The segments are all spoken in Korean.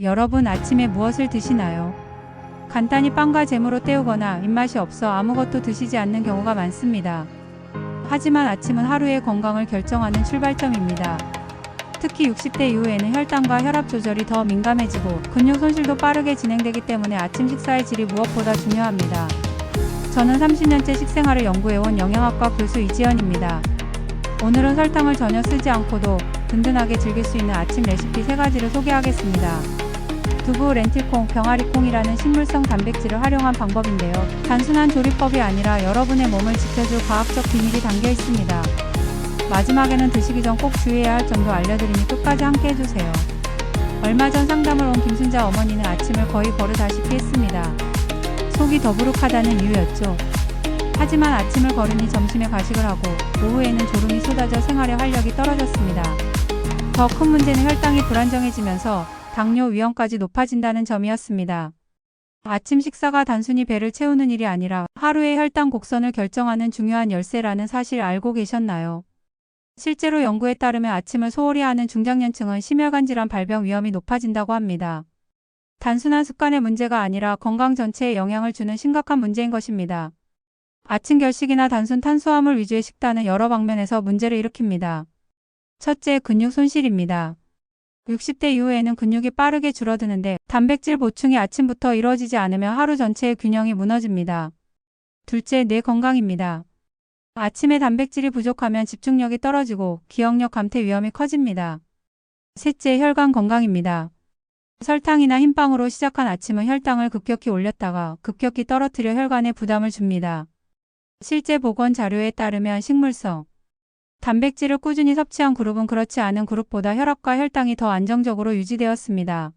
여러분 아침에 무엇을 드시나요? 간단히 빵과 잼으로 때우거나 입맛이 없어 아무것도 드시지 않는 경우가 많습니다. 하지만 아침은 하루의 건강을 결정하는 출발점입니다. 특히 60대 이후에는 혈당과 혈압 조절이 더 민감해지고 근육 손실도 빠르게 진행되기 때문에 아침 식사의 질이 무엇보다 중요합니다. 저는 30년째 식생활을 연구해온 영양학과 교수 이지연입니다. 오늘은 설탕을 전혀 쓰지 않고도 든든하게 즐길 수 있는 아침 레시피 3가지를 소개하겠습니다. 두부, 렌틸콩, 병아리콩이라는 식물성 단백질을 활용한 방법인데요. 단순한 조리법이 아니라 여러분의 몸을 지켜줄 과학적 비밀이 담겨 있습니다. 마지막에는 드시기 전 꼭 주의해야 할 점도 알려드리니 끝까지 함께 해주세요. 얼마 전 상담을 온 김순자 어머니는 아침을 거의 버릇다시피 했습니다. 속이 더부룩하다는 이유였죠. 하지만 아침을 거르니 점심에 과식을 하고 오후에는 졸음이 쏟아져 생활에 활력이 떨어졌습니다. 더 큰 문제는 혈당이 불안정해지면서 당뇨 위험까지 높아진다는 점이었습니다. 아침 식사가 단순히 배를 채우는 일이 아니라 하루의 혈당 곡선을 결정하는 중요한 열쇠라는 사실 알고 계셨나요? 실제로 연구에 따르면 아침을 소홀히 하는 중장년층은 심혈관 질환 발병 위험이 높아진다고 합니다. 단순한 습관의 문제가 아니라 건강 전체에 영향을 주는 심각한 문제인 것입니다. 아침 결식이나 단순 탄수화물 위주의 식단은 여러 방면에서 문제를 일으킵니다. 첫째, 근육 손실입니다. 60대 이후에는 근육이 빠르게 줄어드는데 단백질 보충이 아침부터 이루어지지 않으면 하루 전체의 균형이 무너집니다. 둘째, 뇌 건강입니다. 아침에 단백질이 부족하면 집중력이 떨어지고 기억력 감퇴 위험이 커집니다. 셋째, 혈관 건강입니다. 설탕이나 흰빵으로 시작한 아침은 혈당을 급격히 올렸다가 급격히 떨어뜨려 혈관에 부담을 줍니다. 실제 보건 자료에 따르면 식물성 단백질을 꾸준히 섭취한 그룹은 그렇지 않은 그룹보다 혈압과 혈당이 더 안정적으로 유지되었습니다.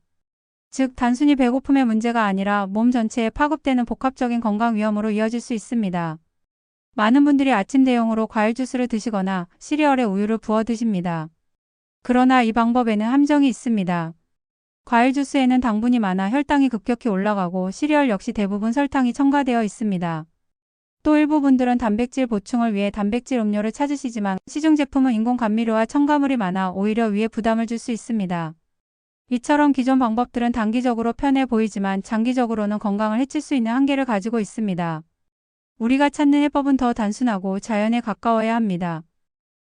즉, 단순히 배고픔의 문제가 아니라 몸 전체에 파급되는 복합적인 건강 위험으로 이어질 수 있습니다. 많은 분들이 아침 대용으로 과일 주스를 드시거나 시리얼에 우유를 부어 드십니다. 그러나 이 방법에는 함정이 있습니다. 과일 주스에는 당분이 많아 혈당이 급격히 올라가고 시리얼 역시 대부분 설탕이 첨가되어 있습니다. 또 일부 분들은 단백질 보충을 위해 단백질 음료를 찾으시지만 시중 제품은 인공 감미료와 첨가물이 많아 오히려 위에 부담을 줄 수 있습니다. 이처럼 기존 방법들은 단기적으로 편해 보이지만 장기적으로는 건강을 해칠 수 있는 한계를 가지고 있습니다. 우리가 찾는 해법은 더 단순하고 자연에 가까워야 합니다.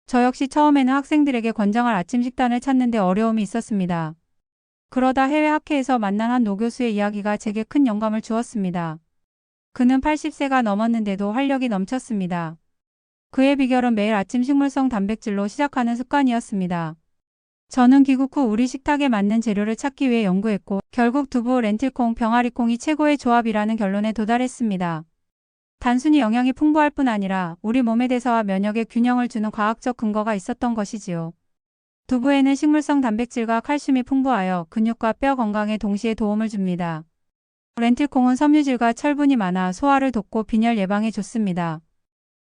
저 역시 처음에는 학생들에게 권장할 아침 식단을 찾는 데 어려움이 있었습니다. 그러다 해외 학회에서 만난 한 노교수의 이야기가 제게 큰 영감을 주었습니다. 그는 80세가 넘었는데도 활력이 넘쳤습니다. 그의 비결은 매일 아침 식물성 단백질로 시작하는 습관이었습니다. 저는 귀국 후 우리 식탁에 맞는 재료를 찾기 위해 연구했고 결국 두부, 렌틸콩, 병아리콩이 최고의 조합이라는 결론에 도달했습니다. 단순히 영양이 풍부할 뿐 아니라 우리 몸의 대사와 면역에 균형을 주는 과학적 근거가 있었던 것이지요. 두부에는 식물성 단백질과 칼슘이 풍부하여 근육과 뼈 건강에 동시에 도움을 줍니다. 렌틸콩은 섬유질과 철분이 많아 소화를 돕고 빈혈 예방에 좋습니다.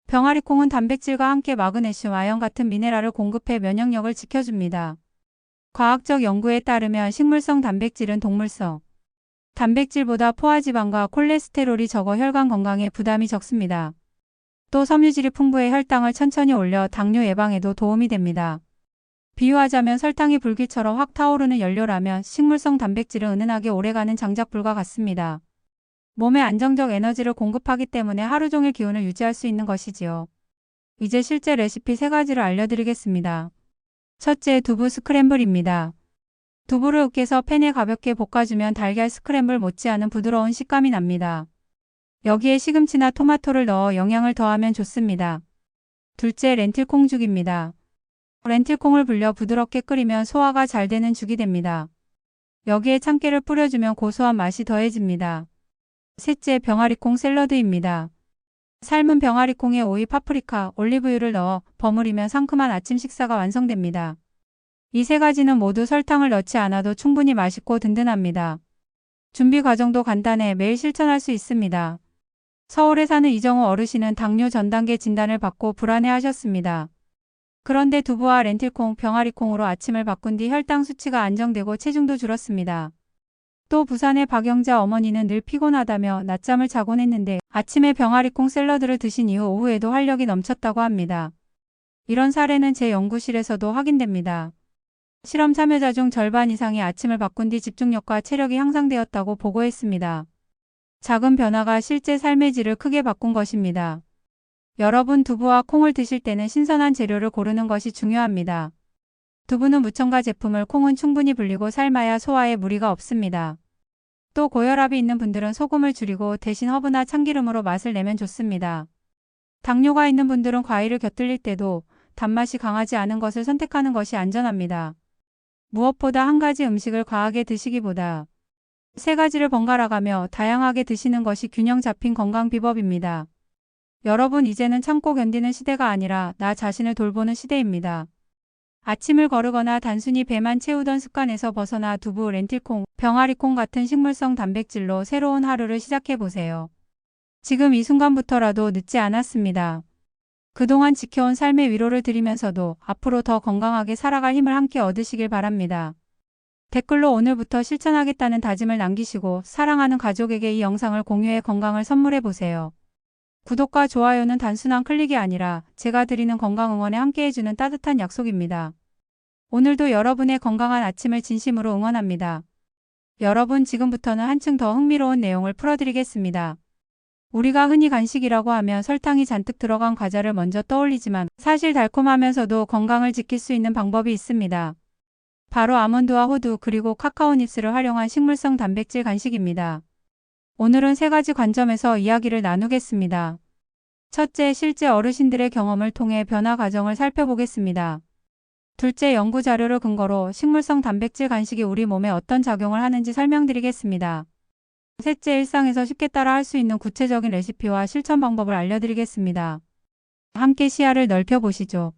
병아리콩은 단백질과 함께 마그네슘, 아연 같은 미네랄을 공급해 면역력을 지켜줍니다. 과학적 연구에 따르면 식물성 단백질은 동물성 단백질보다 포화지방과 콜레스테롤이 적어 혈관 건강에 부담이 적습니다. 또 섬유질이 풍부해 혈당을 천천히 올려 당뇨 예방에도 도움이 됩니다. 비유하자면 설탕이 불길처럼 확 타오르는 연료라면 식물성 단백질은 은은하게 오래가는 장작불과 같습니다. 몸에 안정적 에너지를 공급하기 때문에 하루 종일 기운을 유지할 수 있는 것이지요. 이제 실제 레시피 3가지를 알려드리겠습니다. 첫째, 두부 스크램블입니다. 두부를 으깨서 팬에 가볍게 볶아주면 달걀 스크램블 못지않은 부드러운 식감이 납니다. 여기에 시금치나 토마토를 넣어 영양을 더하면 좋습니다. 둘째, 렌틸콩죽입니다. 렌틸콩을 불려 부드럽게 끓이면 소화가 잘 되는 죽이 됩니다. 여기에 참깨를 뿌려주면 고소한 맛이 더해집니다. 셋째, 병아리콩 샐러드입니다. 삶은 병아리콩에 오이, 파프리카, 올리브유를 넣어 버무리면 상큼한 아침 식사가 완성됩니다. 이 3가지는 모두 설탕을 넣지 않아도 충분히 맛있고 든든합니다. 준비 과정도 간단해 매일 실천할 수 있습니다. 서울에 사는 이정우 어르신은 당뇨 전 단계 진단을 받고 불안해하셨습니다. 그런데 두부와 렌틸콩, 병아리콩으로 아침을 바꾼 뒤 혈당 수치가 안정되고 체중도 줄었습니다. 또 부산의 박영자 어머니는 늘 피곤하다며 낮잠을 자곤 했는데 아침에 병아리콩 샐러드를 드신 이후 오후에도 활력이 넘쳤다고 합니다. 이런 사례는 제 연구실에서도 확인됩니다. 실험 참여자 중 절반 이상이 아침을 바꾼 뒤 집중력과 체력이 향상되었다고 보고했습니다. 작은 변화가 실제 삶의 질을 크게 바꾼 것입니다. 여러분, 두부와 콩을 드실 때는 신선한 재료를 고르는 것이 중요합니다. 두부는 무첨가 제품을, 콩은 충분히 불리고 삶아야 소화에 무리가 없습니다. 또 고혈압이 있는 분들은 소금을 줄이고 대신 허브나 참기름으로 맛을 내면 좋습니다. 당뇨가 있는 분들은 과일을 곁들일 때도 단맛이 강하지 않은 것을 선택하는 것이 안전합니다. 무엇보다 한 가지 음식을 과하게 드시기보다 세 가지를 번갈아가며 다양하게 드시는 것이 균형 잡힌 건강 비법입니다. 여러분, 이제는 참고 견디는 시대가 아니라 나 자신을 돌보는 시대입니다. 아침을 거르거나 단순히 배만 채우던 습관에서 벗어나 두부, 렌틸콩, 병아리콩 같은 식물성 단백질로 새로운 하루를 시작해보세요. 지금 이 순간부터라도 늦지 않았습니다. 그동안 지켜온 삶의 위로를 드리면서도 앞으로 더 건강하게 살아갈 힘을 함께 얻으시길 바랍니다. 댓글로 오늘부터 실천하겠다는 다짐을 남기시고 사랑하는 가족에게 이 영상을 공유해 건강을 선물해보세요. 구독과 좋아요는 단순한 클릭이 아니라 제가 드리는 건강 응원에 함께해주는 따뜻한 약속입니다. 오늘도 여러분의 건강한 아침을 진심으로 응원합니다. 여러분, 지금부터는 한층 더 흥미로운 내용을 풀어드리겠습니다. 우리가 흔히 간식이라고 하면 설탕이 잔뜩 들어간 과자를 먼저 떠올리지만 사실 달콤하면서도 건강을 지킬 수 있는 방법이 있습니다. 바로 아몬드와 호두 그리고 카카오 닙스를 활용한 식물성 단백질 간식입니다. 오늘은 세 가지 관점에서 이야기를 나누겠습니다. 첫째, 실제 어르신들의 경험을 통해 변화 과정을 살펴보겠습니다. 둘째, 연구 자료를 근거로 식물성 단백질 간식이 우리 몸에 어떤 작용을 하는지 설명드리겠습니다. 셋째, 일상에서 쉽게 따라 할 수 있는 구체적인 레시피와 실천 방법을 알려드리겠습니다. 함께 시야를 넓혀보시죠.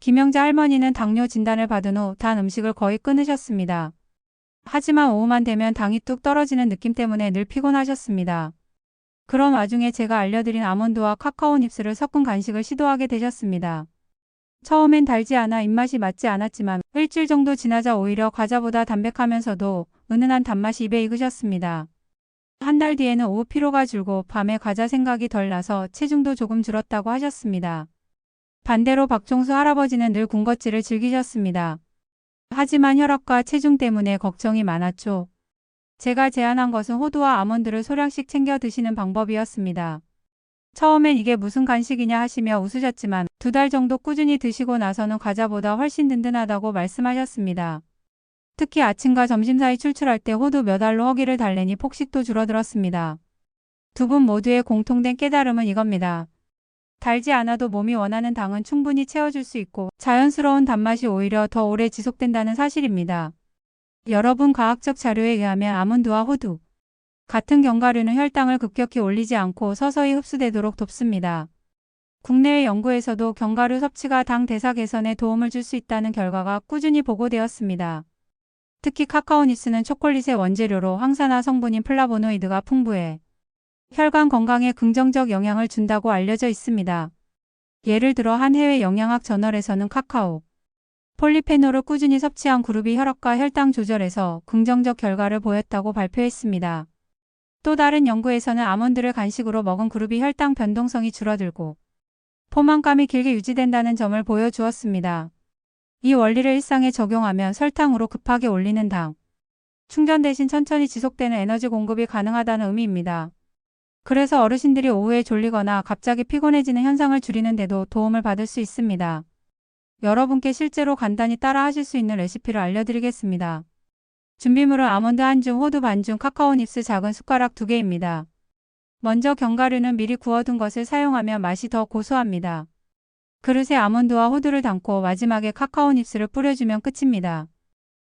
김영자 할머니는 당뇨 진단을 받은 후 단 음식을 거의 끊으셨습니다. 하지만 오후만 되면 당이 뚝 떨어지는 느낌 때문에 늘 피곤하셨습니다. 그런 와중에 제가 알려드린 아몬드와 카카오 닙스를 섞은 간식을 시도하게 되셨습니다. 처음엔 달지 않아 입맛이 맞지 않았지만 일주일 정도 지나자 오히려 과자보다 담백하면서도 은은한 단맛이 입에 익으셨습니다. 한 달 뒤에는 오후 피로가 줄고 밤에 과자 생각이 덜 나서 체중도 조금 줄었다고 하셨습니다. 반대로 박종수 할아버지는 늘 군것질을 즐기셨습니다. 하지만 혈압과 체중 때문에 걱정이 많았죠. 제가 제안한 것은 호두와 아몬드를 소량씩 챙겨 드시는 방법이었습니다. 처음엔 이게 무슨 간식이냐 하시며 웃으셨지만 2달 정도 꾸준히 드시고 나서는 과자보다 훨씬 든든하다고 말씀하셨습니다. 특히 아침과 점심 사이 출출할 때 호두 몇 알로 허기를 달래니 폭식도 줄어들었습니다. 두 분 모두의 공통된 깨달음은 이겁니다. 달지 않아도 몸이 원하는 당은 충분히 채워줄 수 있고 자연스러운 단맛이 오히려 더 오래 지속된다는 사실입니다. 여러분, 과학적 자료에 의하면 아몬드와 호두 같은 견과류는 혈당을 급격히 올리지 않고 서서히 흡수되도록 돕습니다. 국내외 연구에서도 견과류 섭취가 당 대사 개선에 도움을 줄 수 있다는 결과가 꾸준히 보고되었습니다. 특히 카카오 닙스는 초콜릿의 원재료로 황산화 성분인 플라보노이드가 풍부해 혈관 건강에 긍정적 영향을 준다고 알려져 있습니다. 예를 들어 한 해외 영양학 저널에서는 카카오, 폴리페놀을 꾸준히 섭취한 그룹이 혈압과 혈당 조절에서 긍정적 결과를 보였다고 발표했습니다. 또 다른 연구에서는 아몬드를 간식으로 먹은 그룹이 혈당 변동성이 줄어들고 포만감이 길게 유지된다는 점을 보여주었습니다. 이 원리를 일상에 적용하면 설탕으로 급하게 올리는 당, 충전 대신 천천히 지속되는 에너지 공급이 가능하다는 의미입니다. 그래서 어르신들이 오후에 졸리거나 갑자기 피곤해지는 현상을 줄이는 데도 도움을 받을 수 있습니다. 여러분께 실제로 간단히 따라 하실 수 있는 레시피를 알려드리겠습니다. 준비물은 아몬드 1줌, 호두 반줌, 카카오 닙스 작은 숟가락 2개입니다. 먼저 견과류는 미리 구워둔 것을 사용하면 맛이 더 고소합니다. 그릇에 아몬드와 호두를 담고 마지막에 카카오 닙스를 뿌려주면 끝입니다.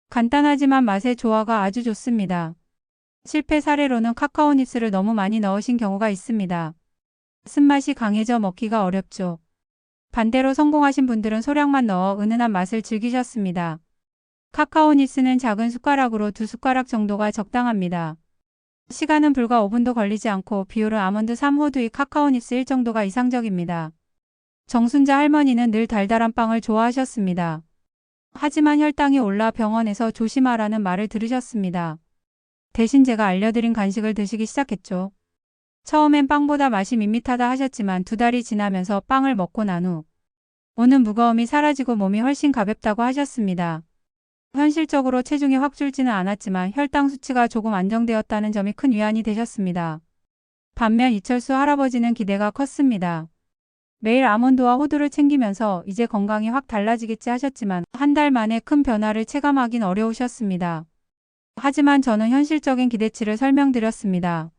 간단하지만 맛의 조화가 아주 좋습니다. 실패 사례로는 카카오 닙스를 너무 많이 넣으신 경우가 있습니다. 쓴맛이 강해져 먹기가 어렵죠. 반대로 성공하신 분들은 소량만 넣어 은은한 맛을 즐기셨습니다. 카카오 닙스는 작은 숟가락으로 2숟가락 정도가 적당합니다. 시간은 불과 5분도 걸리지 않고 비율은 아몬드 3, 호두 2, 카카오 닙스 1 정도가 이상적입니다. 정순자 할머니는 늘 달달한 빵을 좋아하셨습니다. 하지만 혈당이 올라 병원에서 조심하라는 말을 들으셨습니다. 대신 제가 알려드린 간식을 드시기 시작했죠. 처음엔 빵보다 맛이 밋밋하다 하셨지만 2달이 지나면서 빵을 먹고 난 후 오는 무거움이 사라지고 몸이 훨씬 가볍다고 하셨습니다. 현실적으로 체중이 확 줄지는 않았지만 혈당 수치가 조금 안정되었다는 점이 큰 위안이 되셨습니다. 반면 이철수 할아버지는 기대가 컸습니다. 매일 아몬드와 호두를 챙기면서 이제 건강이 확 달라지겠지 하셨지만 한 달 만에 큰 변화를 체감하긴 어려우셨습니다. 하지만 저는 현실적인 기대치를 설명드렸습니다.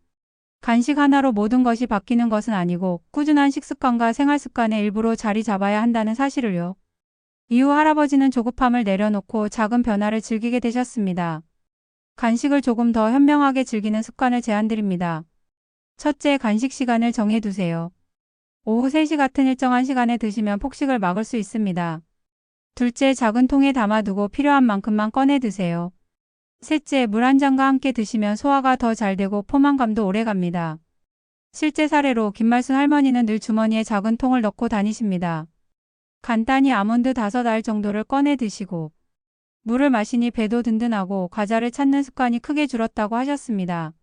간식 하나로 모든 것이 바뀌는 것은 아니고 꾸준한 식습관과 생활습관의 일부로 자리 잡아야 한다는 사실을요. 이후 할아버지는 조급함을 내려놓고 작은 변화를 즐기게 되셨습니다. 간식을 조금 더 현명하게 즐기는 습관을 제안드립니다. 첫째, 간식 시간을 정해두세요. 오후 3시 같은 일정한 시간에 드시면 폭식을 막을 수 있습니다. 둘째, 작은 통에 담아두고 필요한 만큼만 꺼내 드세요. 셋째, 물 한 잔과 함께 드시면 소화가 더 잘 되고 포만감도 오래갑니다. 실제 사례로 김말순 할머니는 늘 주머니에 작은 통을 넣고 다니십니다. 간단히 아몬드 5알 정도를 꺼내 드시고 물을 마시니 배도 든든하고 과자를 찾는 습관이 크게 줄었다고 하셨습니다.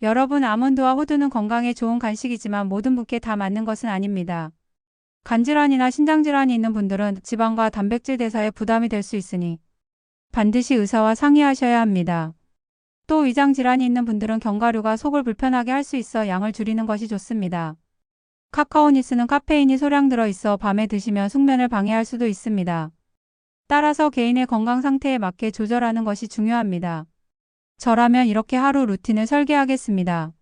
여러분, 아몬드와 호두는 건강에 좋은 간식이지만 모든 분께 다 맞는 것은 아닙니다. 간질환이나 신장질환이 있는 분들은 지방과 단백질 대사에 부담이 될 수 있으니 반드시 의사와 상의하셔야 합니다. 또 위장질환이 있는 분들은 견과류가 속을 불편하게 할 수 있어 양을 줄이는 것이 좋습니다. 카카오니스는 카페인이 소량 들어있어 밤에 드시면 숙면을 방해할 수도 있습니다. 따라서 개인의 건강 상태에 맞게 조절하는 것이 중요합니다. 저라면 이렇게 하루 루틴을 설계하겠습니다.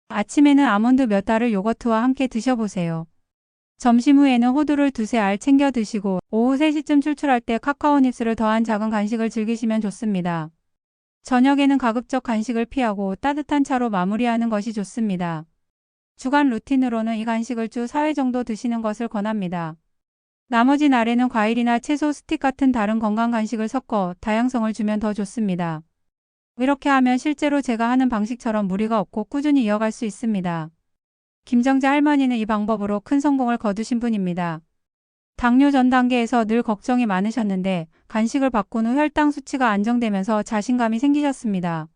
아침에는 아몬드 몇 알을 요거트와 함께 드셔보세요. 점심 후에는 호두를 2-3알 챙겨 드시고 오후 3시쯤 출출할 때 카카오 닙스를 더한 작은 간식을 즐기시면 좋습니다. 저녁에는 가급적 간식을 피하고 따뜻한 차로 마무리하는 것이 좋습니다. 주간 루틴으로는 이 간식을 주 4회 정도 드시는 것을 권합니다. 나머지 날에는 과일이나 채소, 스틱 같은 다른 건강 간식을 섞어 다양성을 주면 더 좋습니다. 이렇게 하면 실제로 제가 하는 방식처럼 무리가 없고 꾸준히 이어갈 수 있습니다. 김정재 할머니는 이 방법으로 큰 성공을 거두신 분입니다. 당뇨 전 단계에서 늘 걱정이 많으셨는데 간식을 바꾼 후 혈당 수치가 안정되면서 자신감이 생기셨습니다.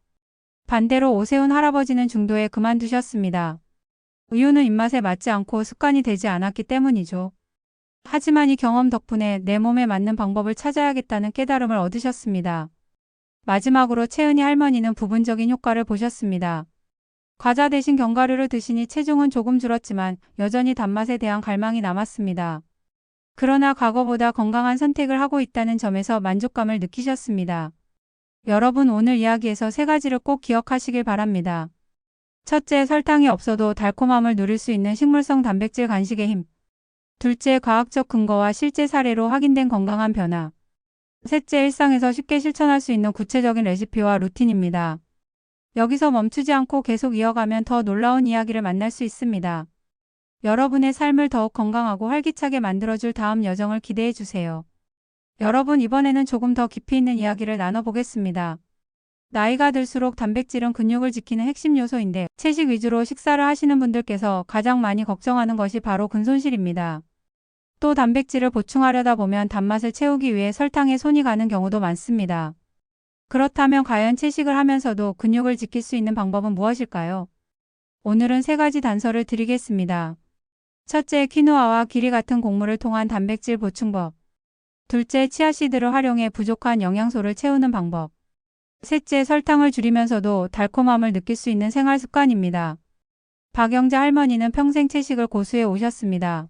반대로 오세훈 할아버지는 중도에 그만두셨습니다. 이유는 입맛에 맞지 않고 습관이 되지 않았기 때문이죠. 하지만 이 경험 덕분에 내 몸에 맞는 방법을 찾아야겠다는 깨달음을 얻으셨습니다. 마지막으로 채은이 할머니는 부분적인 효과를 보셨습니다. 과자 대신 견과류를 드시니 체중은 조금 줄었지만 여전히 단맛에 대한 갈망이 남았습니다. 그러나 과거보다 건강한 선택을 하고 있다는 점에서 만족감을 느끼셨습니다. 여러분, 오늘 이야기에서 3가지를 꼭 기억하시길 바랍니다. 첫째, 설탕이 없어도 달콤함을 누릴 수 있는 식물성 단백질 간식의 힘. 둘째, 과학적 근거와 실제 사례로 확인된 건강한 변화. 셋째, 일상에서 쉽게 실천할 수 있는 구체적인 레시피와 루틴입니다. 여기서 멈추지 않고 계속 이어가면 더 놀라운 이야기를 만날 수 있습니다. 여러분의 삶을 더욱 건강하고 활기차게 만들어줄 다음 여정을 기대해 주세요. 여러분, 이번에는 조금 더 깊이 있는 이야기를 나눠보겠습니다. 나이가 들수록 단백질은 근육을 지키는 핵심 요소인데 채식 위주로 식사를 하시는 분들께서 가장 많이 걱정하는 것이 바로 근손실입니다. 또 단백질을 보충하려다 보면 단맛을 채우기 위해 설탕에 손이 가는 경우도 많습니다. 그렇다면 과연 채식을 하면서도 근육을 지킬 수 있는 방법은 무엇일까요? 오늘은 3가지 단서를 드리겠습니다. 첫째, 퀴노아와 기리 같은 곡물을 통한 단백질 보충법. 둘째, 치아씨드를 활용해 부족한 영양소를 채우는 방법. 셋째, 설탕을 줄이면서도 달콤함을 느낄 수 있는 생활 습관입니다. 박영자 할머니는 평생 채식을 고수해 오셨습니다.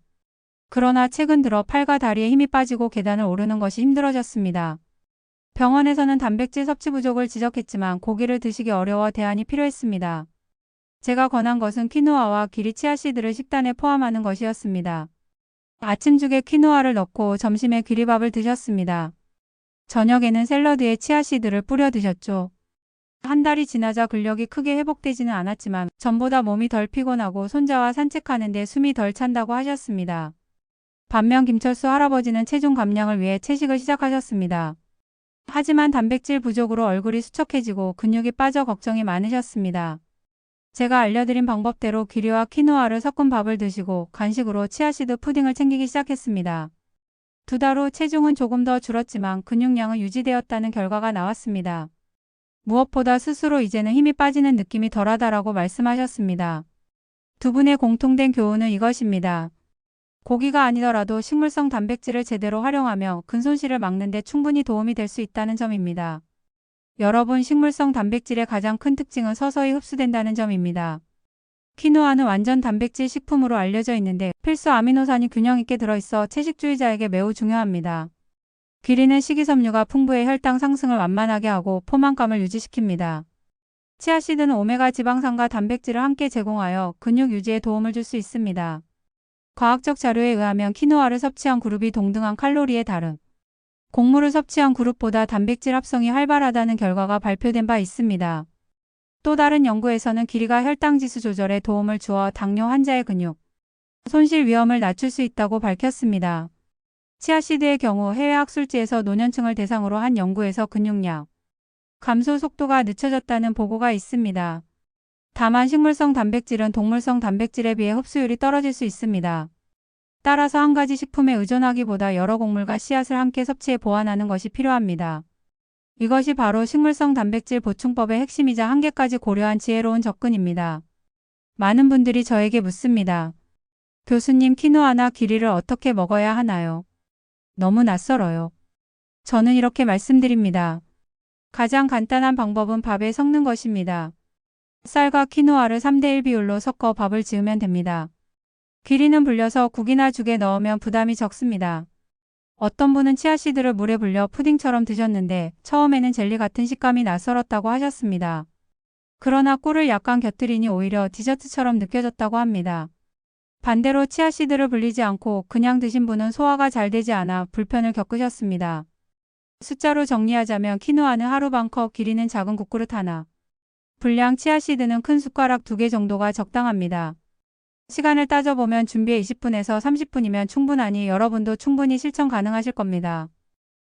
그러나 최근 들어 팔과 다리에 힘이 빠지고 계단을 오르는 것이 힘들어졌습니다. 병원에서는 단백질 섭취 부족을 지적했지만 고기를 드시기 어려워 대안이 필요했습니다. 제가 권한 것은 퀴노아와 기리 치아씨드를 식단에 포함하는 것이었습니다. 아침죽에 퀴노아를 넣고 점심에 기리밥을 드셨습니다. 저녁에는 샐러드에 치아씨드를 뿌려 드셨죠. 한 달이 지나자 근력이 크게 회복되지는 않았지만 전보다 몸이 덜 피곤하고 손자와 산책하는 데 숨이 덜 찬다고 하셨습니다. 반면 김철수 할아버지는 체중 감량을 위해 채식을 시작하셨습니다. 하지만 단백질 부족으로 얼굴이 수척해지고 근육이 빠져 걱정이 많으셨습니다. 제가 알려드린 방법대로 기리와 퀴노아를 섞은 밥을 드시고 간식으로 치아씨드 푸딩을 챙기기 시작했습니다. 2달 후 체중은 조금 더 줄었지만 근육량은 유지되었다는 결과가 나왔습니다. 무엇보다 스스로 이제는 힘이 빠지는 느낌이 덜하다라고 말씀하셨습니다. 두 분의 공통된 교훈은 이것입니다. 고기가 아니더라도 식물성 단백질을 제대로 활용하며 근손실을 막는 데 충분히 도움이 될 수 있다는 점입니다. 여러분, 식물성 단백질의 가장 큰 특징은 서서히 흡수된다는 점입니다. 키노아는 완전 단백질 식품으로 알려져 있는데 필수 아미노산이 균형 있게 들어있어 채식주의자에게 매우 중요합니다. 귀리는 식이섬유가 풍부해 혈당 상승을 완만하게 하고 포만감을 유지시킵니다. 치아씨드는 오메가 지방산과 단백질을 함께 제공하여 근육 유지에 도움을 줄 수 있습니다. 과학적 자료에 의하면 키노아를 섭취한 그룹이 동등한 칼로리의 다름, 곡물을 섭취한 그룹보다 단백질 합성이 활발하다는 결과가 발표된 바 있습니다. 또 다른 연구에서는 귀리가 혈당 지수 조절에 도움을 주어 당뇨 환자의 근육 손실 위험을 낮출 수 있다고 밝혔습니다. 치아씨드의 경우 해외 학술지에서 노년층을 대상으로 한 연구에서 근육량 감소 속도가 늦춰졌다는 보고가 있습니다. 다만 식물성 단백질은 동물성 단백질에 비해 흡수율이 떨어질 수 있습니다. 따라서 한 가지 식품에 의존하기보다 여러 곡물과 씨앗을 함께 섭취해 보완하는 것이 필요합니다. 이것이 바로 식물성 단백질 보충법의 핵심이자 한계까지 고려한 지혜로운 접근입니다. 많은 분들이 저에게 묻습니다. 교수님, 키노아나 귀리를 어떻게 먹어야 하나요? 너무 낯설어요. 저는 이렇게 말씀드립니다. 가장 간단한 방법은 밥에 섞는 것입니다. 쌀과 키노아를 3대1 비율로 섞어 밥을 지으면 됩니다. 귀리는 불려서 국이나 죽에 넣으면 부담이 적습니다. 어떤 분은 치아씨드를 물에 불려 푸딩처럼 드셨는데 처음에는 젤리 같은 식감이 낯설었다고 하셨습니다. 그러나 꿀을 약간 곁들이니 오히려 디저트처럼 느껴졌다고 합니다. 반대로 치아씨드를 불리지 않고 그냥 드신 분은 소화가 잘 되지 않아 불편을 겪으셨습니다. 숫자로 정리하자면 키노아는 하루 반컵, 귀리는 작은 국그릇 하나, 분량 치아씨드는 큰 숟가락 2개 정도가 적당합니다. 시간을 따져보면 준비에 20분에서 30분이면 충분하니 여러분도 충분히 실천 가능하실 겁니다.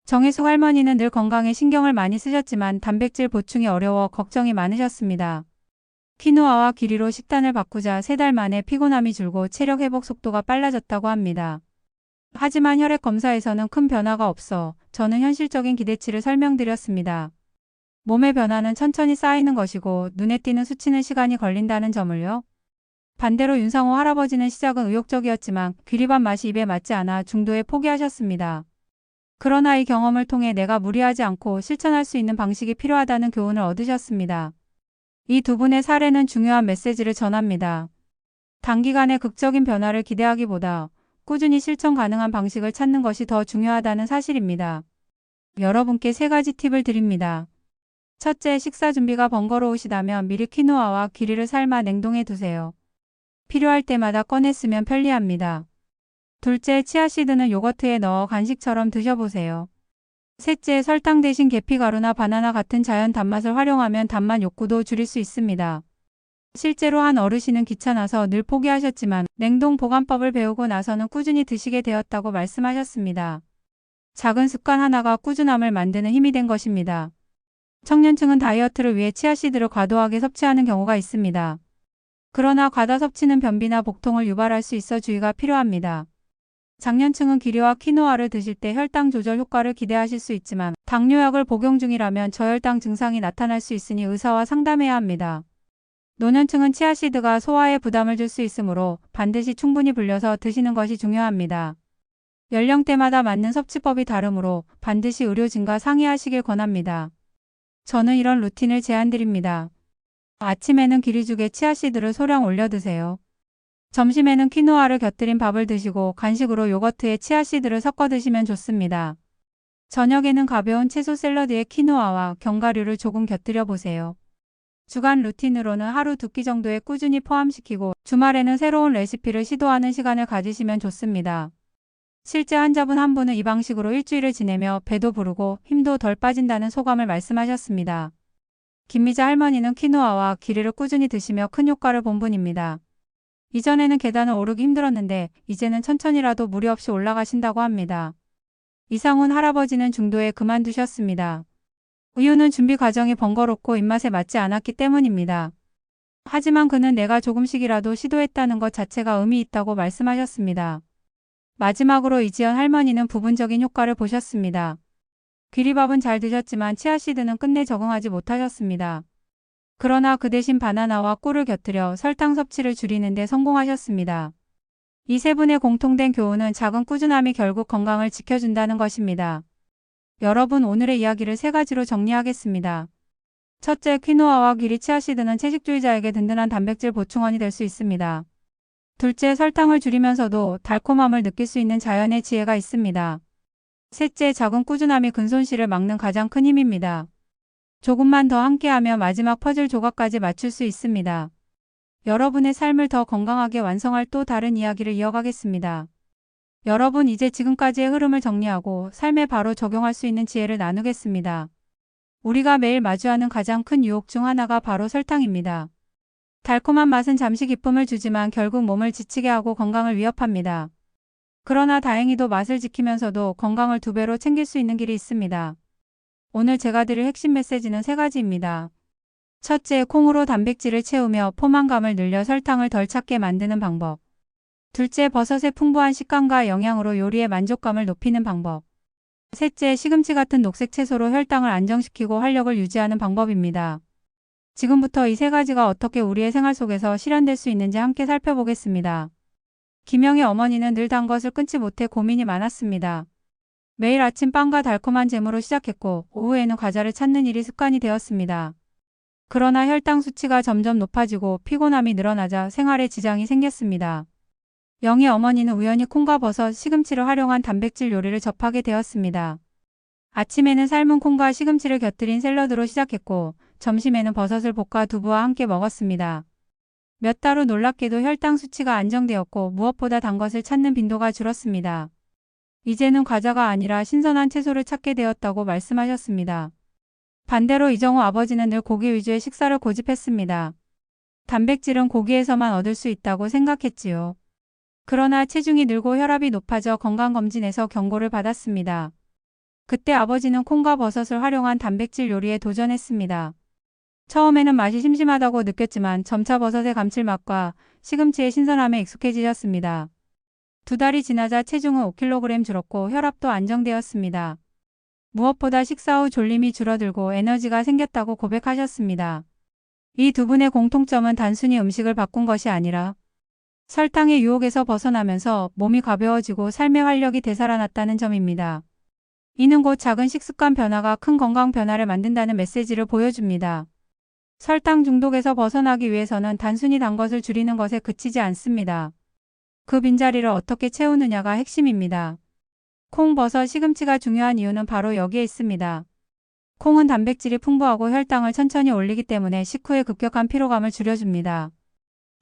정혜숙 할머니는 늘 건강에 신경을 많이 쓰셨지만 단백질 보충이 어려워 걱정이 많으셨습니다. 키노아와 귀리로 식단을 바꾸자 3달 만에 피곤함이 줄고 체력 회복 속도가 빨라졌다고 합니다. 하지만 혈액 검사에서는 큰 변화가 없어 저는 현실적인 기대치를 설명드렸습니다. 몸의 변화는 천천히 쌓이는 것이고 눈에 띄는 수치는 시간이 걸린다는 점을요. 반대로 윤상호 할아버지는 시작은 의욕적이었지만 귀리밥 맛이 입에 맞지 않아 중도에 포기하셨습니다. 그러나 이 경험을 통해 내가 무리하지 않고 실천할 수 있는 방식이 필요하다는 교훈을 얻으셨습니다. 이 두 분의 사례는 중요한 메시지를 전합니다. 단기간에 극적인 변화를 기대하기보다 꾸준히 실천 가능한 방식을 찾는 것이 더 중요하다는 사실입니다. 여러분께 3가지 팁을 드립니다. 첫째, 식사 준비가 번거로우시다면 미리 키노아와 귀리를 삶아 냉동해 두세요. 필요할 때마다 꺼내 쓰면 편리합니다. 둘째, 치아씨드는 요거트에 넣어 간식처럼 드셔보세요. 셋째, 설탕 대신 계피가루나 바나나 같은 자연 단맛을 활용하면 단맛 욕구도 줄일 수 있습니다. 실제로 한 어르신은 귀찮아서 늘 포기하셨지만 냉동 보관법을 배우고 나서는 꾸준히 드시게 되었다고 말씀하셨습니다. 작은 습관 하나가 꾸준함을 만드는 힘이 된 것입니다. 청년층은 다이어트를 위해 치아씨드를 과도하게 섭취하는 경우가 있습니다. 그러나 과다 섭취는 변비나 복통을 유발할 수 있어 주의가 필요합니다. 장년층은 귀리와 키노아를 드실 때 혈당 조절 효과를 기대하실 수 있지만 당뇨약을 복용 중이라면 저혈당 증상이 나타날 수 있으니 의사와 상담해야 합니다. 노년층은 치아씨드가 소화에 부담을 줄 수 있으므로 반드시 충분히 불려서 드시는 것이 중요합니다. 연령대마다 맞는 섭취법이 다르므로 반드시 의료진과 상의하시길 권합니다. 저는 이런 루틴을 제안드립니다. 아침에는 귀리죽에 치아씨드를 소량 올려 드세요. 점심에는 키노아를 곁들인 밥을 드시고 간식으로 요거트에 치아씨드를 섞어 드시면 좋습니다. 저녁에는 가벼운 채소 샐러드에 키노아와 견과류를 조금 곁들여 보세요. 주간 루틴으로는 하루 2끼 정도에 꾸준히 포함시키고 주말에는 새로운 레시피를 시도하는 시간을 가지시면 좋습니다. 실제 환자분 한 분은 이 방식으로 일주일을 지내며 배도 부르고 힘도 덜 빠진다는 소감을 말씀하셨습니다. 김미자 할머니는 키노아와 귀리를 꾸준히 드시며 큰 효과를 본 분입니다. 이전에는 계단을 오르기 힘들었는데 이제는 천천히라도 무리 없이 올라가신다고 합니다. 이상훈 할아버지는 중도에 그만두셨습니다. 이유는 준비 과정이 번거롭고 입맛에 맞지 않았기 때문입니다. 하지만 그는 내가 조금씩이라도 시도했다는 것 자체가 의미 있다고 말씀하셨습니다. 마지막으로 이지연 할머니는 부분적인 효과를 보셨습니다. 귀리밥은 잘 드셨지만 치아씨드는 끝내 적응하지 못하셨습니다. 그러나 그 대신 바나나와 꿀을 곁들여 설탕 섭취를 줄이는 데 성공하셨습니다. 이 세 분의 공통된 교훈은 작은 꾸준함이 결국 건강을 지켜준다는 것입니다. 여러분, 오늘의 이야기를 세 가지로 정리하겠습니다. 첫째, 퀴노아와 귀리 치아씨드는 채식주의자에게 든든한 단백질 보충원이 될 수 있습니다. 둘째, 설탕을 줄이면서도 달콤함을 느낄 수 있는 자연의 지혜가 있습니다. 셋째, 작은 꾸준함이 근 손실을 막는 가장 큰 힘입니다. 조금만 더 함께하면 마지막 퍼즐 조각까지 맞출 수 있습니다. 여러분의 삶을 더 건강하게 완성할 또 다른 이야기를 이어가겠습니다. 여러분, 이제 지금까지의 흐름을 정리하고 삶에 바로 적용할 수 있는 지혜를 나누겠습니다. 우리가 매일 마주하는 가장 큰 유혹 중 하나가 바로 설탕입니다. 달콤한 맛은 잠시 기쁨을 주지만 결국 몸을 지치게 하고 건강을 위협합니다. 그러나 다행히도 맛을 지키면서도 건강을 2배로 챙길 수 있는 길이 있습니다. 오늘 제가 드릴 핵심 메시지는 세 가지입니다. 첫째, 콩으로 단백질을 채우며 포만감을 늘려 설탕을 덜 찾게 만드는 방법. 둘째, 버섯의 풍부한 식감과 영양으로 요리의 만족감을 높이는 방법. 셋째, 시금치 같은 녹색 채소로 혈당을 안정시키고 활력을 유지하는 방법입니다. 지금부터 이 세 가지가 어떻게 우리의 생활 속에서 실현될 수 있는지 함께 살펴보겠습니다. 김영의 어머니는 늘 단 것을 끊지 못해 고민이 많았습니다. 매일 아침 빵과 달콤한 잼으로 시작했고 오후에는 과자를 찾는 일이 습관이 되었습니다. 그러나 혈당 수치가 점점 높아지고 피곤함이 늘어나자 생활에 지장이 생겼습니다. 영의 어머니는 우연히 콩과 버섯, 시금치를 활용한 단백질 요리를 접하게 되었습니다. 아침에는 삶은 콩과 시금치를 곁들인 샐러드로 시작했고 점심에는 버섯을 볶아 두부와 함께 먹었습니다. 몇 달 후 놀랍게도 혈당 수치가 안정되었고 무엇보다 단 것을 찾는 빈도가 줄었습니다. 이제는 과자가 아니라 신선한 채소를 찾게 되었다고 말씀하셨습니다. 반대로 이정우 아버지는 늘 고기 위주의 식사를 고집했습니다. 단백질은 고기에서만 얻을 수 있다고 생각했지요. 그러나 체중이 늘고 혈압이 높아져 건강검진에서 경고를 받았습니다. 그때 아버지는 콩과 버섯을 활용한 단백질 요리에 도전했습니다. 처음에는 맛이 심심하다고 느꼈지만 점차 버섯의 감칠맛과 시금치의 신선함에 익숙해지셨습니다. 2달이 지나자 체중은 5kg 줄었고 혈압도 안정되었습니다. 무엇보다 식사 후 졸림이 줄어들고 에너지가 생겼다고 고백하셨습니다. 이 두 분의 공통점은 단순히 음식을 바꾼 것이 아니라 설탕의 유혹에서 벗어나면서 몸이 가벼워지고 삶의 활력이 되살아났다는 점입니다. 이는 곧 작은 식습관 변화가 큰 건강 변화를 만든다는 메시지를 보여줍니다. 설탕 중독에서 벗어나기 위해서는 단순히 단 것을 줄이는 것에 그치지 않습니다. 그 빈자리를 어떻게 채우느냐가 핵심입니다. 콩, 버섯, 시금치가 중요한 이유는 바로 여기에 있습니다. 콩은 단백질이 풍부하고 혈당을 천천히 올리기 때문에 식후의 급격한 피로감을 줄여줍니다.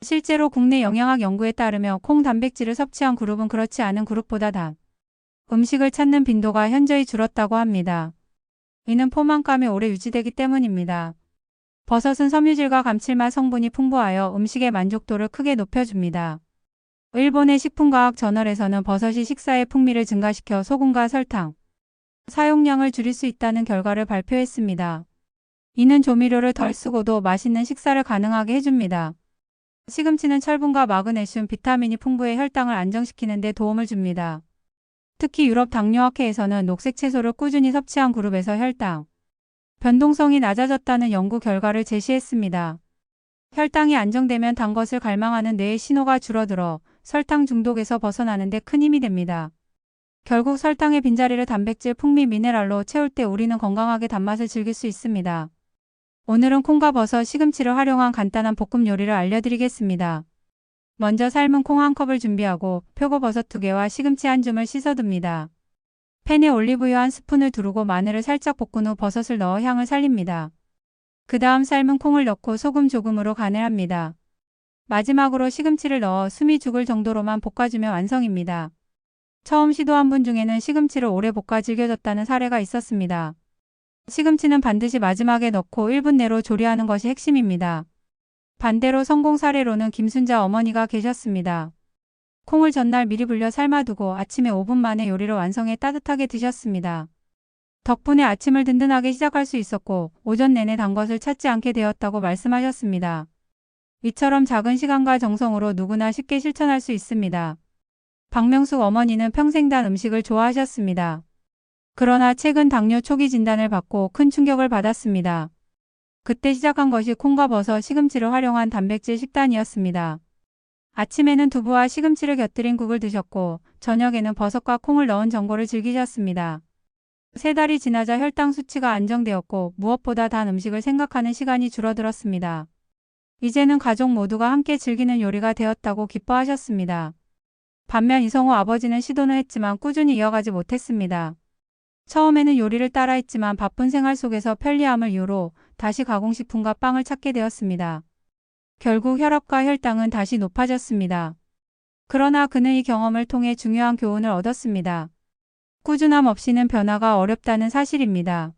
실제로 국내 영양학 연구에 따르면 콩 단백질을 섭취한 그룹은 그렇지 않은 그룹보다 단 음식을 찾는 빈도가 현저히 줄었다고 합니다. 이는 포만감이 오래 유지되기 때문입니다. 버섯은 섬유질과 감칠맛 성분이 풍부하여 음식의 만족도를 크게 높여줍니다. 일본의 식품과학 저널에서는 버섯이 식사의 풍미를 증가시켜 소금과 설탕 사용량을 줄일 수 있다는 결과를 발표했습니다. 이는 조미료를 덜 쓰고도 맛있는 식사를 가능하게 해줍니다. 시금치는 철분과 마그네슘, 비타민이 풍부해 혈당을 안정시키는 데 도움을 줍니다. 특히 유럽 당뇨학회에서는 녹색 채소를 꾸준히 섭취한 그룹에서 혈당 변동성이 낮아졌다는 연구 결과를 제시했습니다. 혈당이 안정되면 단 것을 갈망하는 뇌의 신호가 줄어들어 설탕 중독에서 벗어나는 데 큰 힘이 됩니다. 결국 설탕의 빈자리를 단백질, 풍미, 미네랄로 채울 때 우리는 건강하게 단맛을 즐길 수 있습니다. 오늘은 콩과 버섯, 시금치를 활용한 간단한 볶음 요리를 알려드리겠습니다. 먼저 삶은 콩 1컵을 준비하고 표고버섯 2개와 시금치 1줌을 씻어둡니다. 팬에 올리브유 1스푼을 두르고 마늘을 살짝 볶은 후 버섯을 넣어 향을 살립니다. 그 다음 삶은 콩을 넣고 소금 조금으로 간을 합니다. 마지막으로 시금치를 넣어 숨이 죽을 정도로만 볶아주면 완성입니다. 처음 시도한 분 중에는 시금치를 오래 볶아 즐겨졌다는 사례가 있었습니다. 시금치는 반드시 마지막에 넣고 1분 내로 조리하는 것이 핵심입니다. 반대로 성공 사례로는 김순자 어머니가 계셨습니다. 콩을 전날 미리 불려 삶아두고 아침에 5분 만에 요리를 완성해 따뜻하게 드셨습니다. 덕분에 아침을 든든하게 시작할 수 있었고 오전 내내 단 것을 찾지 않게 되었다고 말씀하셨습니다. 이처럼 작은 시간과 정성으로 누구나 쉽게 실천할 수 있습니다. 박명숙 어머니는 평생 단 음식을 좋아하셨습니다. 그러나 최근 당뇨 초기 진단을 받고 큰 충격을 받았습니다. 그때 시작한 것이 콩과 버섯, 시금치를 활용한 단백질 식단이었습니다. 아침에는 두부와 시금치를 곁들인 국을 드셨고 저녁에는 버섯과 콩을 넣은 전골을 즐기셨습니다. 3달이 지나자 혈당 수치가 안정되었고 무엇보다 단 음식을 생각하는 시간이 줄어들었습니다. 이제는 가족 모두가 함께 즐기는 요리가 되었다고 기뻐하셨습니다. 반면 이성우 아버지는 시도는 했지만 꾸준히 이어가지 못했습니다. 처음에는 요리를 따라했지만 바쁜 생활 속에서 편리함을 이유로 다시 가공식품과 빵을 찾게 되었습니다. 결국 혈압과 혈당은 다시 높아졌습니다. 그러나 그는 이 경험을 통해 중요한 교훈을 얻었습니다. 꾸준함 없이는 변화가 어렵다는 사실입니다.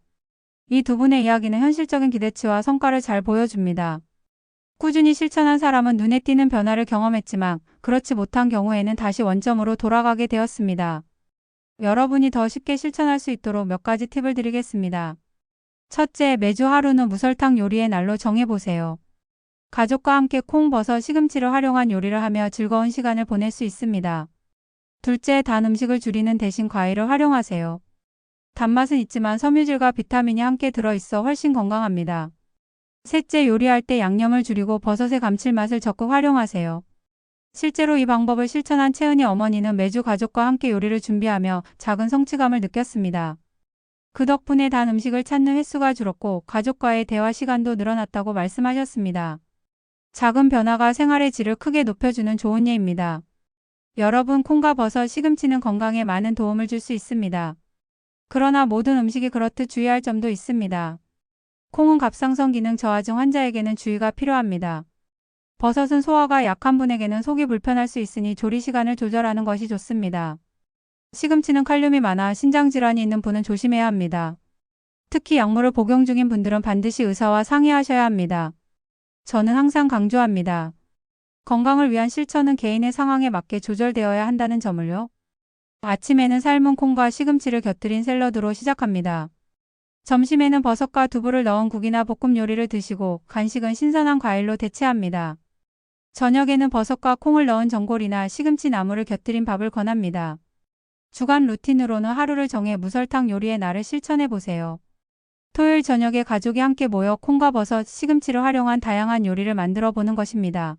이 두 분의 이야기는 현실적인 기대치와 성과를 잘 보여줍니다. 꾸준히 실천한 사람은 눈에 띄는 변화를 경험했지만 그렇지 못한 경우에는 다시 원점으로 돌아가게 되었습니다. 여러분이 더 쉽게 실천할 수 있도록 몇 가지 팁을 드리겠습니다. 첫째, 매주 하루는 무설탕 요리의 날로 정해보세요. 가족과 함께 콩, 버섯, 시금치를 활용한 요리를 하며 즐거운 시간을 보낼 수 있습니다. 둘째, 단 음식을 줄이는 대신 과일을 활용하세요. 단맛은 있지만 섬유질과 비타민이 함께 들어있어 훨씬 건강합니다. 셋째, 요리할 때 양념을 줄이고 버섯의 감칠맛을 적극 활용하세요. 실제로 이 방법을 실천한 채은이 어머니는 매주 가족과 함께 요리를 준비하며 작은 성취감을 느꼈습니다. 그 덕분에 단 음식을 찾는 횟수가 줄었고 가족과의 대화 시간도 늘어났다고 말씀하셨습니다. 작은 변화가 생활의 질을 크게 높여주는 좋은 예입니다. 여러분, 콩과 버섯, 시금치는 건강에 많은 도움을 줄 수 있습니다. 그러나 모든 음식이 그렇듯 주의할 점도 있습니다. 콩은 갑상선 기능 저하증 환자에게는 주의가 필요합니다. 버섯은 소화가 약한 분에게는 속이 불편할 수 있으니 조리 시간을 조절하는 것이 좋습니다. 시금치는 칼륨이 많아 신장 질환이 있는 분은 조심해야 합니다. 특히 약물을 복용 중인 분들은 반드시 의사와 상의하셔야 합니다. 저는 항상 강조합니다. 건강을 위한 실천은 개인의 상황에 맞게 조절되어야 한다는 점을요. 아침에는 삶은 콩과 시금치를 곁들인 샐러드로 시작합니다. 점심에는 버섯과 두부를 넣은 국이나 볶음 요리를 드시고 간식은 신선한 과일로 대체합니다. 저녁에는 버섯과 콩을 넣은 전골이나 시금치 나물을 곁들인 밥을 권합니다. 주간 루틴으로는 하루를 정해 무설탕 요리의 날을 실천해 보세요. 토요일 저녁에 가족이 함께 모여 콩과 버섯, 시금치를 활용한 다양한 요리를 만들어 보는 것입니다.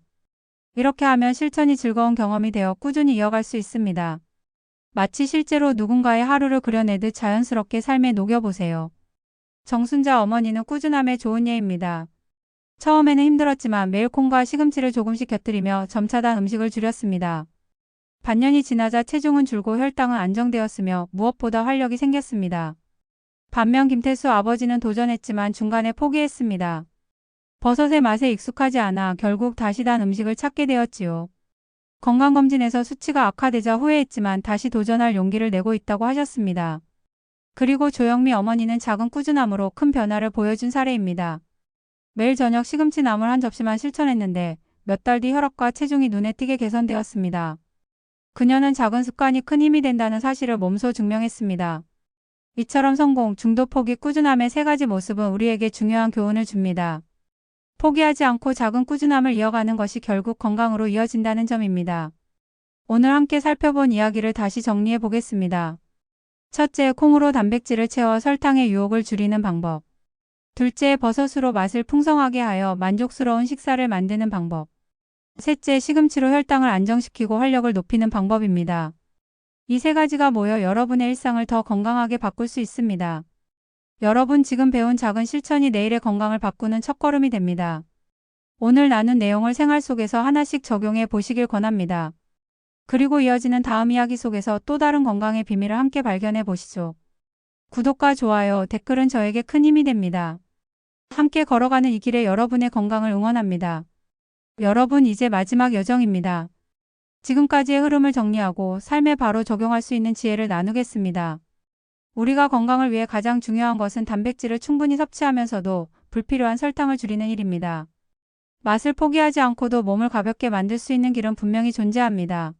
이렇게 하면 실천이 즐거운 경험이 되어 꾸준히 이어갈 수 있습니다. 마치 실제로 누군가의 하루를 그려내듯 자연스럽게 삶에 녹여보세요. 정순자 어머니는 꾸준함의 좋은 예입니다. 처음에는 힘들었지만 매일 콩과 시금치를 조금씩 곁들이며 점차 단 음식을 줄였습니다. 반년이 지나자 체중은 줄고 혈당은 안정되었으며 무엇보다 활력이 생겼습니다. 반면 김태수 아버지는 도전했지만 중간에 포기했습니다. 버섯의 맛에 익숙하지 않아 결국 다시 단 음식을 찾게 되었지요. 건강검진에서 수치가 악화되자 후회했지만 다시 도전할 용기를 내고 있다고 하셨습니다. 그리고 조영미 어머니는 작은 꾸준함으로 큰 변화를 보여준 사례입니다. 매일 저녁 시금치 나물 한 접시만 실천했는데 몇 달 뒤 혈압과 체중이 눈에 띄게 개선되었습니다. 그녀는 작은 습관이 큰 힘이 된다는 사실을 몸소 증명했습니다. 이처럼 성공, 중도 포기, 꾸준함의 3가지 모습은 우리에게 중요한 교훈을 줍니다. 포기하지 않고 작은 꾸준함을 이어가는 것이 결국 건강으로 이어진다는 점입니다. 오늘 함께 살펴본 이야기를 다시 정리해 보겠습니다. 첫째, 콩으로 단백질을 채워 설탕의 유혹을 줄이는 방법. 둘째, 버섯으로 맛을 풍성하게 하여 만족스러운 식사를 만드는 방법. 셋째, 시금치로 혈당을 안정시키고 활력을 높이는 방법입니다. 이 3가지가 모여 여러분의 일상을 더 건강하게 바꿀 수 있습니다. 여러분, 지금 배운 작은 실천이 내일의 건강을 바꾸는 첫걸음이 됩니다. 오늘 나눈 내용을 생활 속에서 하나씩 적용해 보시길 권합니다. 그리고 이어지는 다음 이야기 속에서 또 다른 건강의 비밀을 함께 발견해 보시죠. 구독과 좋아요, 댓글은 저에게 큰 힘이 됩니다. 함께 걸어가는 이 길에 여러분의 건강을 응원합니다. 여러분, 이제 마지막 여정입니다. 지금까지의 흐름을 정리하고 삶에 바로 적용할 수 있는 지혜를 나누겠습니다. 우리가 건강을 위해 가장 중요한 것은 단백질을 충분히 섭취하면서도 불필요한 설탕을 줄이는 일입니다. 맛을 포기하지 않고도 몸을 가볍게 만들 수 있는 길은 분명히 존재합니다.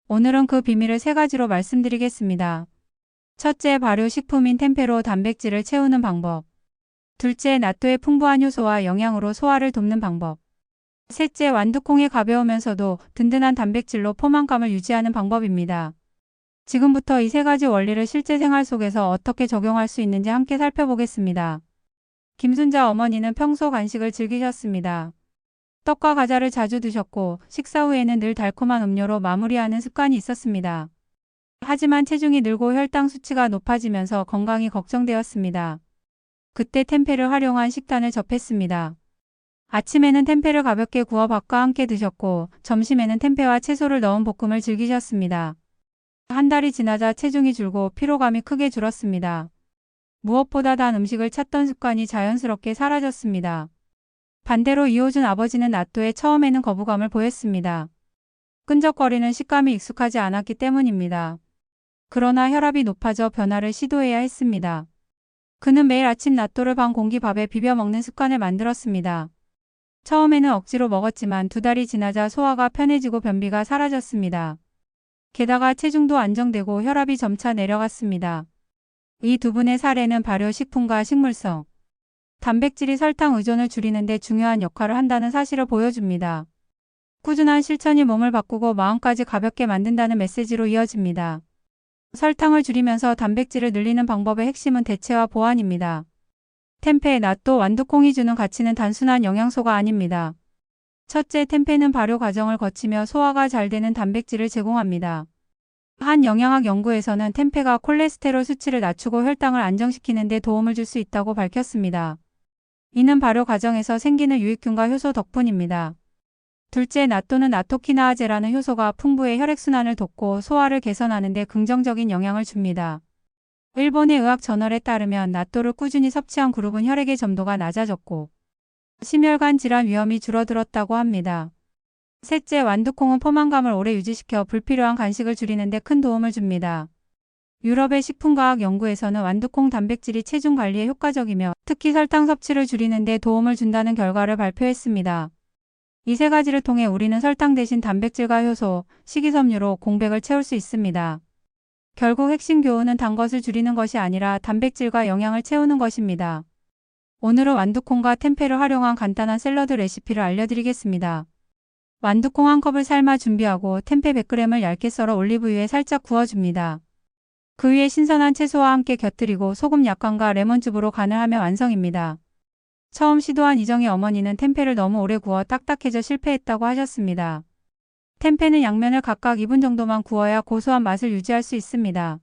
오늘은 그 비밀을 3가지로 말씀드리겠습니다. 첫째, 발효식품인 템페로 단백질을 채우는 방법. 둘째, 나토의 풍부한 효소와 영양으로 소화를 돕는 방법. 셋째, 완두콩이 가벼우면서도 든든한 단백질로 포만감을 유지하는 방법입니다. 지금부터 이 3가지 원리를 실제 생활 속에서 어떻게 적용할 수 있는지 함께 살펴보겠습니다. 김순자 어머니는 평소 간식을 즐기셨습니다. 떡과 과자를 자주 드셨고 식사 후에는 늘 달콤한 음료로 마무리하는 습관이 있었습니다. 하지만 체중이 늘고 혈당 수치가 높아지면서 건강이 걱정되었습니다. 그때 템페를 활용한 식단을 접했습니다. 아침에는 템페를 가볍게 구워 밥과 함께 드셨고 점심에는 템페와 채소를 넣은 볶음을 즐기셨습니다. 한 달이 지나자 체중이 줄고 피로감이 크게 줄었습니다. 무엇보다 단 음식을 찾던 습관이 자연스럽게 사라졌습니다. 반대로 이호준 아버지는 나또에 처음에는 거부감을 보였습니다. 끈적거리는 식감이 익숙하지 않았기 때문입니다. 그러나 혈압이 높아져 변화를 시도해야 했습니다. 그는 매일 아침 나또를 반 공기 밥에 비벼 먹는 습관을 만들었습니다. 처음에는 억지로 먹었지만 2달이 지나자 소화가 편해지고 변비가 사라졌습니다. 게다가 체중도 안정되고 혈압이 점차 내려갔습니다. 이 두 분의 사례는 발효식품과 식물성, 단백질이 설탕 의존을 줄이는 데 중요한 역할을 한다는 사실을 보여줍니다. 꾸준한 실천이 몸을 바꾸고 마음까지 가볍게 만든다는 메시지로 이어집니다. 설탕을 줄이면서 단백질을 늘리는 방법의 핵심은 대체와 보완입니다. 템페, 나또, 완두콩이 주는 가치는 단순한 영양소가 아닙니다. 첫째, 템페는 발효 과정을 거치며 소화가 잘 되는 단백질을 제공합니다. 한 영양학 연구에서는 템페가 콜레스테롤 수치를 낮추고 혈당을 안정시키는 데 도움을 줄 수 있다고 밝혔습니다. 이는 발효 과정에서 생기는 유익균과 효소 덕분입니다. 둘째, 나또는 나토키나아제라는 효소가 풍부해 혈액순환을 돕고 소화를 개선하는 데 긍정적인 영향을 줍니다. 일본의 의학 저널에 따르면 나또를 꾸준히 섭취한 그룹은 혈액의 점도가 낮아졌고 심혈관 질환 위험이 줄어들었다고 합니다. 셋째, 완두콩은 포만감을 오래 유지시켜 불필요한 간식을 줄이는 데 큰 도움을 줍니다. 유럽의 식품과학 연구에서는 완두콩 단백질이 체중 관리에 효과적이며 특히 설탕 섭취를 줄이는 데 도움을 준다는 결과를 발표했습니다. 이 세 가지를 통해 우리는 설탕 대신 단백질과 효소, 식이섬유로 공백을 채울 수 있습니다. 결국 핵심 교훈은 단 것을 줄이는 것이 아니라 단백질과 영양을 채우는 것입니다. 오늘은 완두콩과 템페를 활용한 간단한 샐러드 레시피를 알려드리겠습니다. 완두콩 1컵을 삶아 준비하고 템페 100g을 얇게 썰어 올리브유에 살짝 구워줍니다. 그 위에 신선한 채소와 함께 곁들이고 소금 약간과 레몬즙으로 간을 하면 완성입니다. 처음 시도한 이정희 어머니는 템페를 너무 오래 구워 딱딱해져 실패했다고 하셨습니다. 템페는 양면을 각각 2분 정도만 구워야 고소한 맛을 유지할 수 있습니다.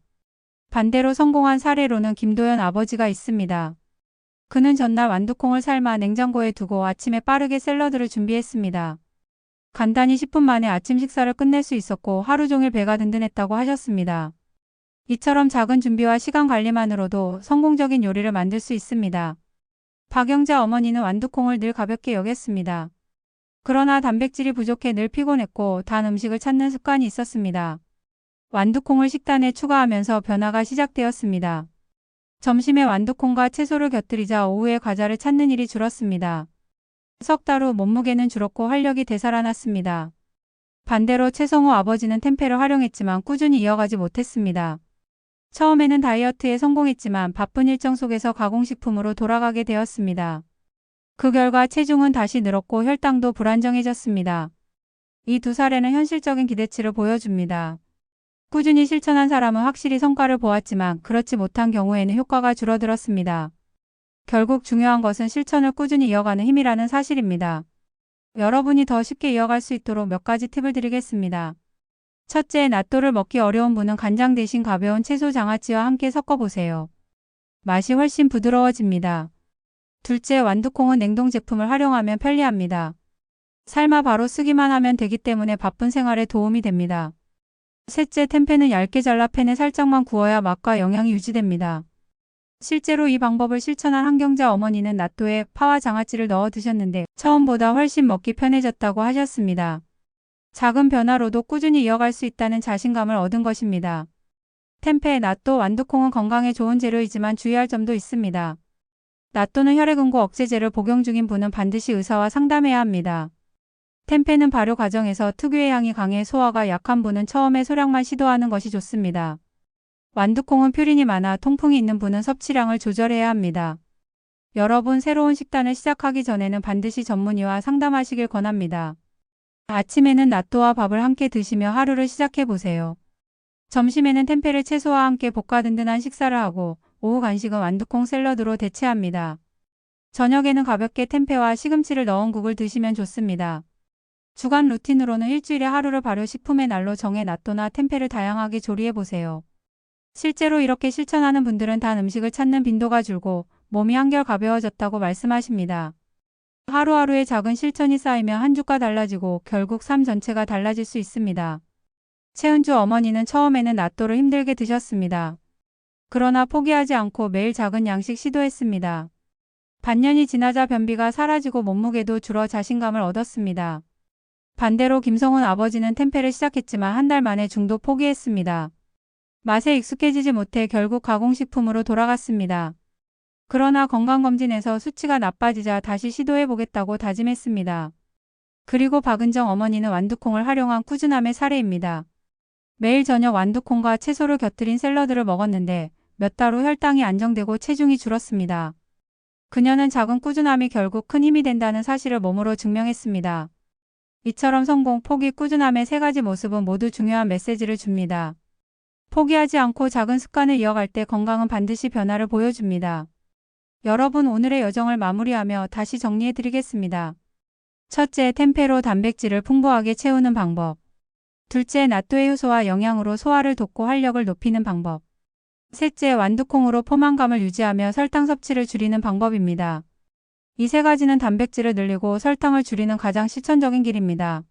반대로 성공한 사례로는 김도연 아버지가 있습니다. 그는 전날 완두콩을 삶아 냉장고에 두고 아침에 빠르게 샐러드를 준비했습니다. 간단히 10분 만에 아침 식사를 끝낼 수 있었고 하루 종일 배가 든든했다고 하셨습니다. 이처럼 작은 준비와 시간 관리만으로도 성공적인 요리를 만들 수 있습니다. 박영자 어머니는 완두콩을 늘 가볍게 여겼습니다. 그러나 단백질이 부족해 늘 피곤했고 단 음식을 찾는 습관이 있었습니다. 완두콩을 식단에 추가하면서 변화가 시작되었습니다. 점심에 완두콩과 채소를 곁들이자 오후에 과자를 찾는 일이 줄었습니다. 석 달 후 몸무게는 줄었고 활력이 되살아났습니다. 반대로 최성호 아버지는 템페를 활용했지만 꾸준히 이어가지 못했습니다. 처음에는 다이어트에 성공했지만 바쁜 일정 속에서 가공식품으로 돌아가게 되었습니다. 그 결과 체중은 다시 늘었고 혈당도 불안정해졌습니다. 이 두 사례는 현실적인 기대치를 보여줍니다. 꾸준히 실천한 사람은 확실히 성과를 보았지만 그렇지 못한 경우에는 효과가 줄어들었습니다. 결국 중요한 것은 실천을 꾸준히 이어가는 힘이라는 사실입니다. 여러분이 더 쉽게 이어갈 수 있도록 몇 가지 팁을 드리겠습니다. 첫째, 나또를 먹기 어려운 분은 간장 대신 가벼운 채소 장아찌와 함께 섞어보세요. 맛이 훨씬 부드러워집니다. 둘째, 완두콩은 냉동 제품을 활용하면 편리합니다. 삶아 바로 쓰기만 하면 되기 때문에 바쁜 생활에 도움이 됩니다. 셋째, 템페는 얇게 잘라 팬에 살짝만 구워야 맛과 영양이 유지됩니다. 실제로 이 방법을 실천한 한경자 어머니는 나또에 파와 장아찌를 넣어 드셨는데 처음보다 훨씬 먹기 편해졌다고 하셨습니다. 작은 변화로도 꾸준히 이어갈 수 있다는 자신감을 얻은 것입니다. 템페, 나또, 완두콩은 건강에 좋은 재료이지만 주의할 점도 있습니다. 나또는 혈액응고 억제제를 복용 중인 분은 반드시 의사와 상담해야 합니다. 템페는 발효 과정에서 특유의 향이 강해 소화가 약한 분은 처음에 소량만 시도하는 것이 좋습니다. 완두콩은 퓨린이 많아 통풍이 있는 분은 섭취량을 조절해야 합니다. 여러분, 새로운 식단을 시작하기 전에는 반드시 전문의와 상담하시길 권합니다. 아침에는 나또와 밥을 함께 드시며 하루를 시작해보세요. 점심에는 템페를 채소와 함께 볶아 든든한 식사를 하고 오후 간식은 완두콩 샐러드로 대체합니다. 저녁에는 가볍게 템페와 시금치를 넣은 국을 드시면 좋습니다. 주간 루틴으로는 일주일에 하루를 발효식품의 날로 정해 낫또나 템페를 다양하게 조리해보세요. 실제로 이렇게 실천하는 분들은 단 음식을 찾는 빈도가 줄고 몸이 한결 가벼워졌다고 말씀하십니다. 하루하루의 작은 실천이 쌓이면 한 주가 달라지고 결국 삶 전체가 달라질 수 있습니다. 최은주 어머니는 처음에는 낫또를 힘들게 드셨습니다. 그러나 포기하지 않고 매일 작은 양식 시도했습니다. 반년이 지나자 변비가 사라지고 몸무게도 줄어 자신감을 얻었습니다. 반대로 김성훈 아버지는 템페를 시작했지만 한 달 만에 중도 포기했습니다. 맛에 익숙해지지 못해 결국 가공식품으로 돌아갔습니다. 그러나 건강검진에서 수치가 나빠지자 다시 시도해보겠다고 다짐했습니다. 그리고 박은정 어머니는 완두콩을 활용한 꾸준함의 사례입니다. 매일 저녁 완두콩과 채소를 곁들인 샐러드를 먹었는데 몇 달 후 혈당이 안정되고 체중이 줄었습니다. 그녀는 작은 꾸준함이 결국 큰 힘이 된다는 사실을 몸으로 증명했습니다. 이처럼 성공, 포기, 꾸준함의 세 가지 모습은 모두 중요한 메시지를 줍니다. 포기하지 않고 작은 습관을 이어갈 때 건강은 반드시 변화를 보여줍니다. 여러분, 오늘의 여정을 마무리하며 다시 정리해드리겠습니다. 첫째, 템페로 단백질을 풍부하게 채우는 방법. 둘째, 낫또의 효소와 영양으로 소화를 돕고 활력을 높이는 방법. 셋째, 완두콩으로 포만감을 유지하며 설탕 섭취를 줄이는 방법입니다. 이 세 가지는 단백질을 늘리고 설탕을 줄이는 가장 실천적인 길입니다.